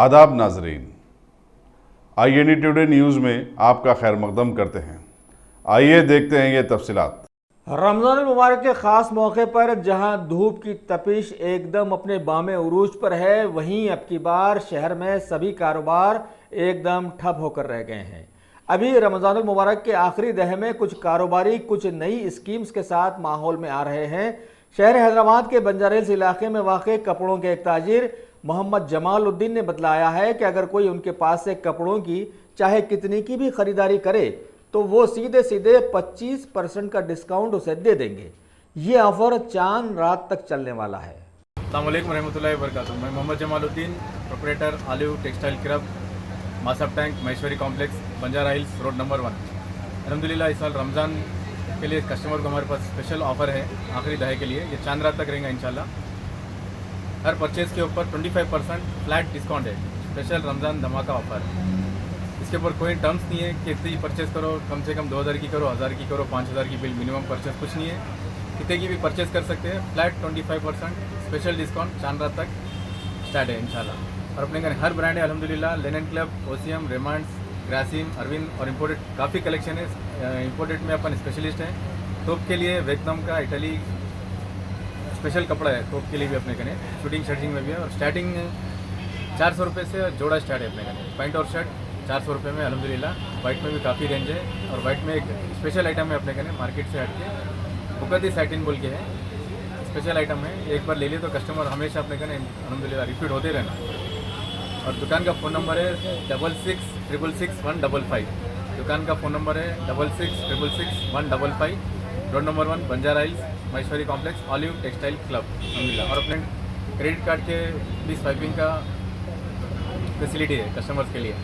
आदाब नाजरीन, INE today news में आपका खैर मकदम करते हैं। आइए देखते हैं ये तफसीलात। रमज़ान मुबारक के ख़ास मौके पर जहां धूप की तपिश एकदम अपने बामे उरूज पर है, वहीं अब की बार शहर में सभी कारोबार एकदम ठप होकर रह गए हैं। अभी रमज़ान मुबारक के आखिरी दह में कुछ कारोबारी कुछ नई स्कीम्स के साथ माहौल में आ रहे हैं। शहर हैदराबाद के बंजारेल्स इलाके में वाक़ कपड़ों के एक ताजिर मोहम्मद जमालुद्दीन ने बतलाया है कि अगर कोई उनके पास से कपड़ों की चाहे कितनी की भी ख़रीदारी करे तो वो सीधे सीधे 25% का डिस्काउंट उसे दे देंगे। ये ऑफर चांद रात तक चलने वाला है। अस्सलाम वालेकुम रहमतुल्लाहि व बरकातुहू। मैं Mohammed Jamaluddin, proprietor Olive textile club, Masab Tank, Maheshwari complex, Banjara Hills, road number 1। अल्हम्दुलिल्लाह इस साल रमज़ान के लिए कस्टमर को हमारे पास स्पेशल ऑफ़र है आखिरी दहाई के लिए। ये चांद रात तक रहेगा इंशाल्लाह। हर परचेज़ के ऊपर 25% फ्लैट डिस्काउंट है, स्पेशल रमज़ान धमाका ऑफ़र। इसके ऊपर कोई टर्म्स नहीं है कि इतनी परचेज़ करो, कम से कम 2000 की करो, 1000 की करो, 5000 की बिल मिनिमम परचेज़, कुछ नहीं है। कितने की भी परचेज़ कर सकते हैं। फ्लैट 25% स्पेशल डिस्काउंट चांद रात तक स्टार्ट है इंशाल्लाह। और अपने घर हर ब्रांड है अल्हम्दुलिल्लाह। Linen Club, OCM, Raymonds, Grasim, Arvind और इम्पोर्टेड काफ़ी कलेक्शन है। इम्पोर्टेड में अपन स्पेशलिस्ट हैं। तोप के लिए वियतनाम का, इटली स्पेशल कपड़ा है। तोप के लिए भी अपने कने शूटिंग शर्टिंग में भी है। और स्टार्टिंग 400 रुपये से जोड़ा स्टार्ट है अपने कने। पैंट और शर्ट 400 रुपये में अल्हम्दुलिल्लाह। वाइट में भी काफ़ी रेंज है। और वाइट में एक स्पेशल आइटम है अपने कने मार्केट से हट के, बुकती सैटिन बोल के है, स्पेशल आइटम है। एक बार ले लिए तो कस्टमर हमेशा अपने कने अल्हम्दुलिल्लाह रिपीट होते रहना। और दुकान का फ़ोन नंबर है 66666155। दुकान का फ़ोन नंबर है 66666155। Road number 1, Banjara hills, Maheshwari complex, olive textile club अल्हम्दुलिल्लाह। और अपने क्रेडिट कार्ड के भी स्वाइपिंग का फैसिलिटी है कस्टमर्स के लिए।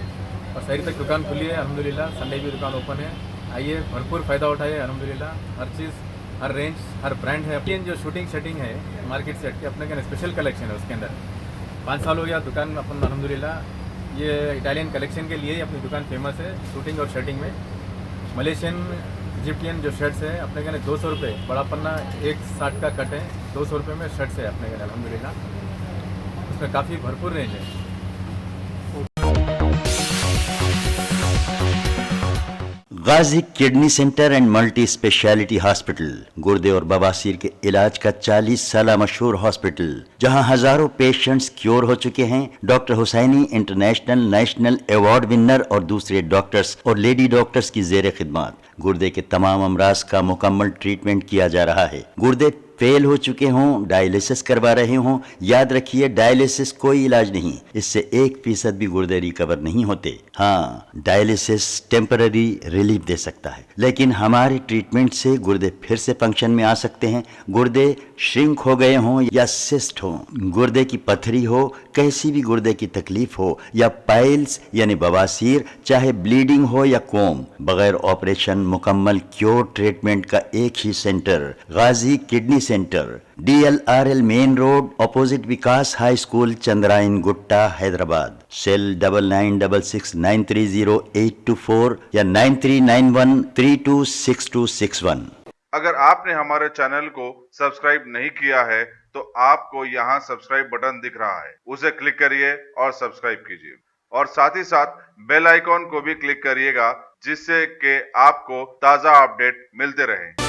और शहर तक दुकान खुली है अल्हम्दुलिल्लाह। संडे भी दुकान ओपन है। आइए भरपूर फ़ायदा उठाइए अल्हम्दुलिल्लाह। हर चीज़, हर रेंज, हर ब्रांड है। अपनी जो शूटिंग सेटिंग है मार्केट से हट के अपने का स्पेशल कलेक्शन है। उसके अंदर 5 साल हो गया दुकान अपन अल्हम्दुलिल्लाह। ये इटालियन कलेक्शन के लिए ही अपनी दुकान फेमस है शूटिंग और शर्टिंग में। मलेशियन, इजिप्टियन जो शर्ट्स है अपने कहने 200 रुपये, बड़ा पन्ना 160 का कट है, 200 रुपये में शर्ट्स है अपने कहने अल्हम्दुलिल्लाह। उसमें काफ़ी भरपूर रेंज है। Ghazi kidney centre and multi speciality hospital, गुर्दे और बवासीर के इलाज का 40 साल मशहूर हॉस्पिटल, जहां हजारों पेशेंट्स क्योर हो चुके हैं। Doctor Husaini international national award winner और दूसरे डॉक्टर्स और लेडी डॉक्टर्स की जेर खिदमत गुर्दे के तमाम अमराज का मुकम्मल ट्रीटमेंट किया जा रहा है। गुर्दे फेल हो चुके हों, डायलिसिस करवा रहे हों, याद रखिए डायलिसिस कोई इलाज नहीं, इससे 1% भी गुर्दे रिकवर नहीं होते। हाँ, डायलिसिस टेम्पररी रिलीफ दे सकता है, लेकिन हमारे ट्रीटमेंट से गुर्दे फिर से फंक्शन में आ सकते हैं। गुर्दे श्रिंक हो गए हों या सिस्ट हो, गुर्दे की पथरी हो, कैसी भी गुर्दे की तकलीफ हो, या पाइल्स यानी बवासीर, चाहे ब्लीडिंग हो या कोम, बगैर ऑपरेशन मुकम्मल क्योर ट्रीटमेंट का एक ही centre, Ghazi kidney centre, DLRL main road, opposite Vikas high school, Chandrayangutta, Hyderabad. Cell 9966930824 या 9391326261। अगर आपने हमारे चैनल को सब्सक्राइब नहीं किया है तो आपको यहाँ सब्सक्राइब बटन दिख रहा है, उसे क्लिक करिए और सब्सक्राइब कीजिए। और साथ ही साथ बेल आइकॉन को भी क्लिक करिएगा, जिससे कि आपको ताज़ा अपडेट मिलते रहें।